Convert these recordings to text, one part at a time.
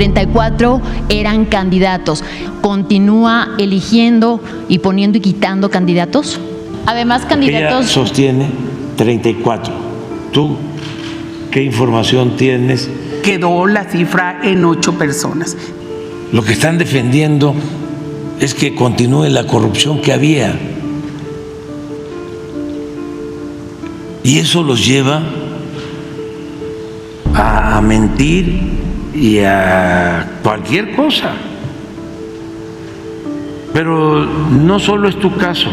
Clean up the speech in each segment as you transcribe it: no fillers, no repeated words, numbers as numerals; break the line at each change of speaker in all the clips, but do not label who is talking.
34 eran candidatos. ¿Continúa eligiendo y poniendo y quitando candidatos? Además, candidatos...
Ella sostiene 34. ¿Tú qué información tienes?
Quedó la cifra en 8 personas.
Lo que están defendiendo es que continúe la corrupción que había. Y eso los lleva a mentir y a cualquier cosa. Pero no solo es tu caso.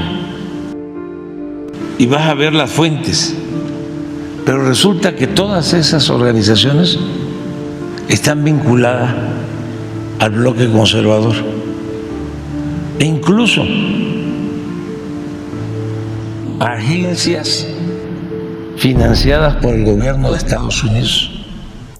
Y vas a ver las fuentes. Pero resulta que todas esas organizaciones están vinculadas al bloque conservador. E incluso agencias financiadas por el gobierno de Estados Unidos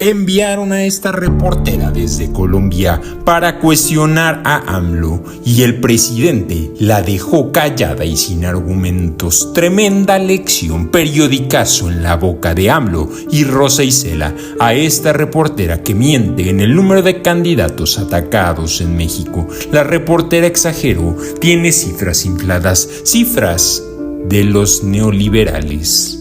enviaron a esta reportera desde Colombia para cuestionar a AMLO y el presidente la dejó callada y sin argumentos. Tremenda lección, periodicazo en la boca de AMLO y Rosa Isela a esta reportera que miente en el número de candidatos atacados en México. La reportera exageró, tiene cifras infladas, cifras de los neoliberales.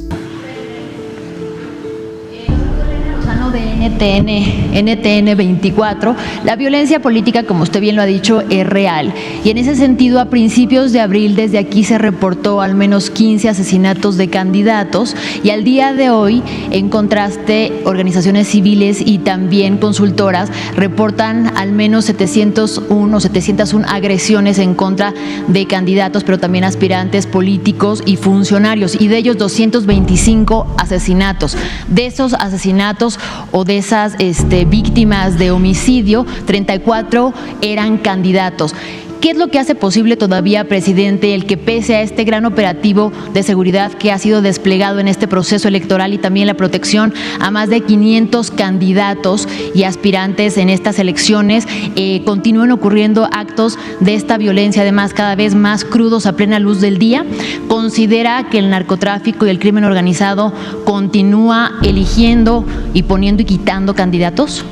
NTN 24, la violencia política, como usted bien lo ha dicho, es real. Y en ese sentido, a principios de abril, desde aquí se reportó al menos 15 asesinatos de candidatos y al día de hoy, en contraste, organizaciones civiles y también consultoras reportan al menos 701 agresiones en contra de candidatos, pero también aspirantes políticos y funcionarios, y de ellos 225 asesinatos. De esos asesinatos o de esas víctimas de homicidio, 34 eran candidatos. ¿Qué es lo que hace posible todavía, presidente, el que pese a este gran operativo de seguridad que ha sido desplegado en este proceso electoral y también la protección a más de 500 candidatos y aspirantes en estas elecciones, continúen ocurriendo actos de esta violencia, además cada vez más crudos a plena luz del día? ¿Considera que el narcotráfico y el crimen organizado continúa eligiendo y poniendo y quitando candidatos?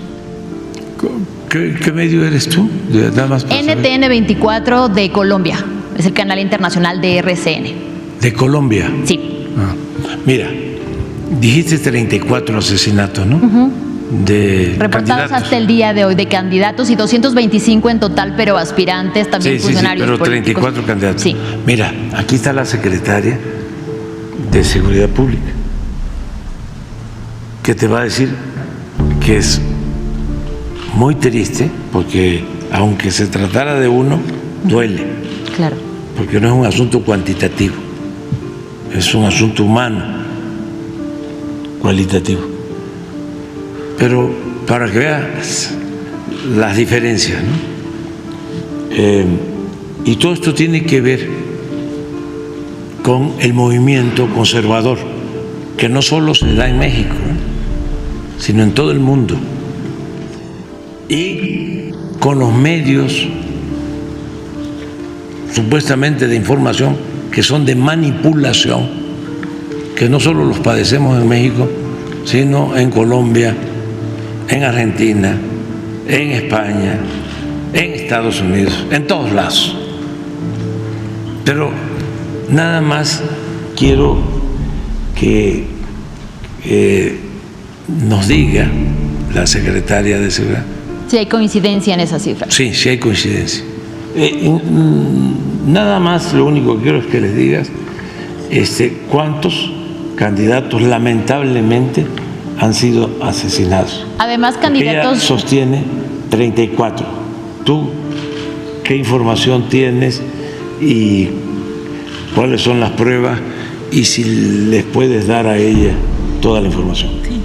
¿Qué medio eres tú? Nada más
NTN 24 de Colombia, es el canal internacional de RCN.
¿De Colombia?
Sí.
Mira, dijiste 34 asesinatos, ¿no? De
reportados
candidatos.
hasta el día de hoy de candidatos y 225 en total, pero aspirantes, también funcionarios
pero
políticos.
34 candidatos.
Sí.
Mira, aquí está la secretaria de Seguridad Pública, que te va a decir que es muy triste, porque aunque se tratara de uno, duele.
Claro.
Porque no es un asunto cuantitativo, es un asunto humano, cualitativo. Pero para que veas las diferencias, ¿no? Y todo esto tiene que ver con el movimiento conservador, que no solo se da en México, sino en todo el mundo. Y con los medios supuestamente de información que son de manipulación, que no solo los padecemos en México, sino en Colombia, en Argentina, en España, en Estados Unidos, en todos lados. Pero nada más quiero que nos diga la secretaria de Seguridad.
Si hay coincidencia en esa cifra.
Sí, sí hay coincidencia. Nada más, lo único que quiero es que les digas cuántos candidatos lamentablemente han sido asesinados.
Además, candidatos...
Ella sostiene 34. ¿Tú qué información tienes y cuáles son las pruebas y si les puedes dar a ella toda la información?
Sí.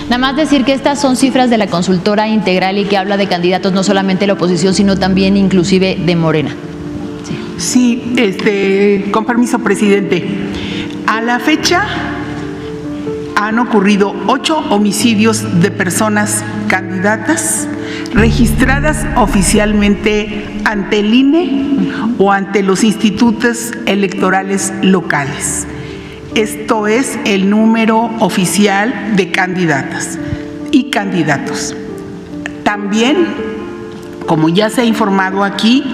Nada más decir que estas son cifras de la consultora Integral y que habla de candidatos no solamente de la oposición, sino también inclusive de Morena.
Sí, con permiso, presidente. A la fecha han ocurrido 8 homicidios de personas candidatas registradas oficialmente ante el INE o ante los institutos electorales locales. Esto es el número oficial de candidatas y candidatos. También, como ya se ha informado aquí,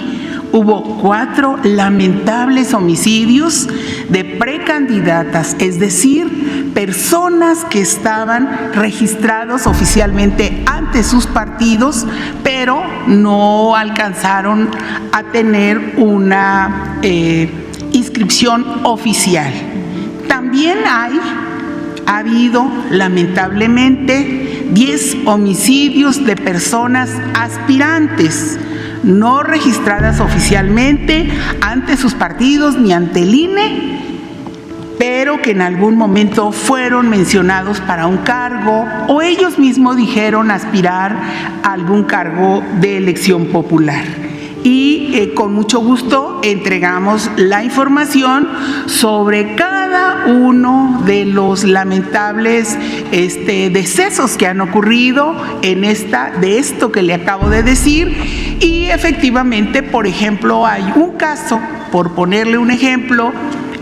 hubo 4 lamentables homicidios de precandidatas, es decir, personas que estaban registrados oficialmente ante sus partidos, pero no alcanzaron a tener una inscripción oficial. También ha habido, lamentablemente, 10 homicidios de personas aspirantes no registradas oficialmente ante sus partidos ni ante el INE, pero que en algún momento fueron mencionados para un cargo o ellos mismos dijeron aspirar a algún cargo de elección popular. Y con mucho gusto entregamos la información sobre cada uno de los lamentables decesos que han ocurrido de esto que le acabo de decir. Y efectivamente, por ejemplo, hay un caso, por ponerle un ejemplo,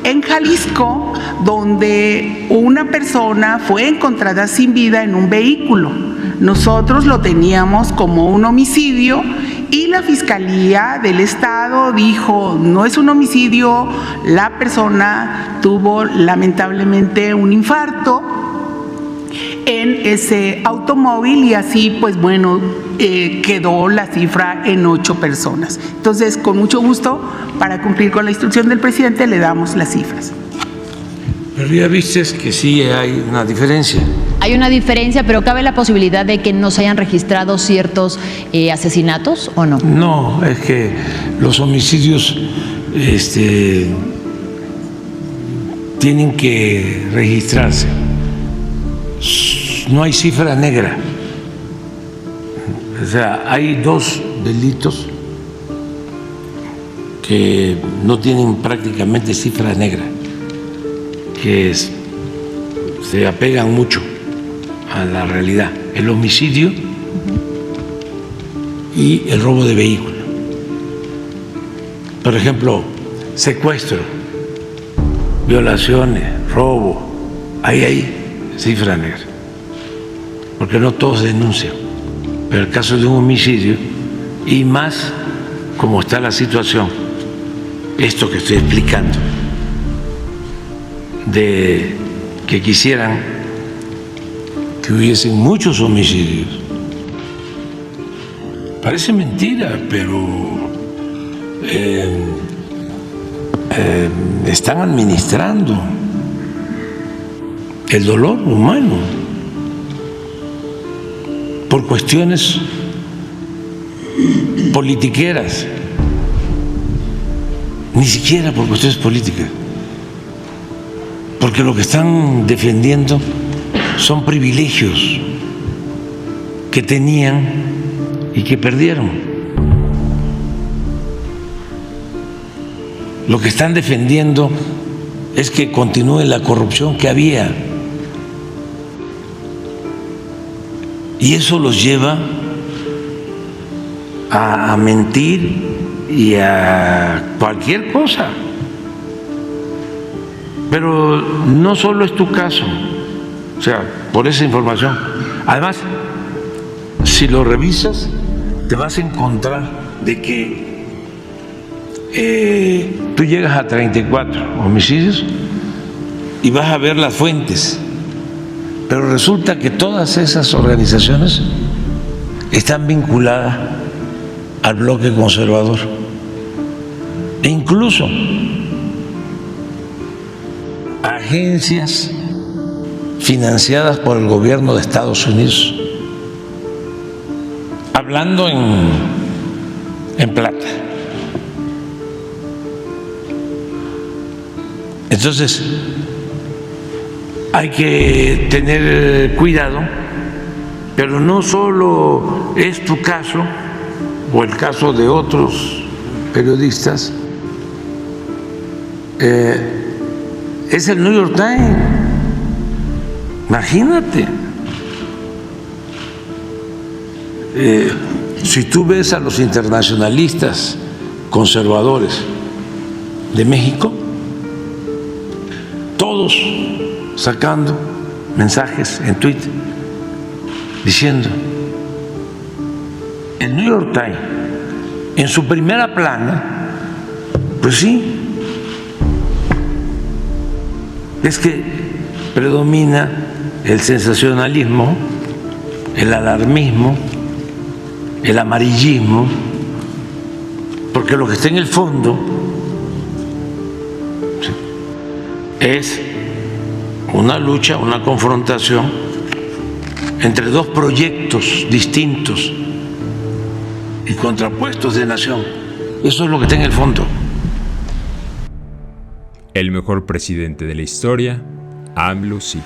en Jalisco, donde una persona fue encontrada sin vida en un vehículo. Nosotros lo teníamos como un homicidio y la Fiscalía del Estado dijo, no es un homicidio, la persona tuvo lamentablemente un infarto en ese automóvil y así, pues bueno, quedó la cifra en 8 personas. Entonces, con mucho gusto, para cumplir con la instrucción del presidente, le damos las cifras.
Pero ya viste que sí hay una diferencia.
Hay una diferencia, pero ¿cabe la posibilidad de que no se hayan registrado ciertos asesinatos o no?
No, es que los homicidios tienen que registrarse. No hay cifra negra. O sea, hay 2 delitos que no tienen prácticamente cifra negra, que se apegan mucho a la realidad: el homicidio y el robo de vehículo. Por ejemplo, secuestro, violaciones, robo, ahí hay cifra negra, porque no todos denuncian. Pero el caso de un homicidio, y más como está la situación, esto que estoy explicando, de que quisieran que hubiesen muchos homicidios. Parece mentira, pero están administrando el dolor humano por cuestiones politiqueras, ni siquiera por cuestiones políticas, porque lo que están defendiendo son privilegios que tenían y que perdieron. Lo que están defendiendo es que continúe la corrupción que había, y eso los lleva a mentir y a cualquier cosa. Pero no solo es tu caso, o sea, por esa información. Además, si lo revisas, te vas a encontrar de que tú llegas a 34 homicidios y vas a ver las fuentes, pero resulta que todas esas organizaciones están vinculadas al bloque conservador, e incluso agencias financiadas por el gobierno de Estados Unidos, hablando en plata. Entonces, hay que tener cuidado, pero no solo es tu caso o el caso de otros periodistas, es el New York Times. Imagínate, si tú ves a los internacionalistas conservadores de México, todos sacando mensajes en Twitter diciendo el New York Times, en su primera plana, pues sí, es que predomina el sensacionalismo, el alarmismo, el amarillismo, porque lo que está en el fondo es una lucha, una confrontación entre dos proyectos distintos y contrapuestos de nación. Eso es lo que está en el fondo.
El mejor presidente de la historia, AMLO sí.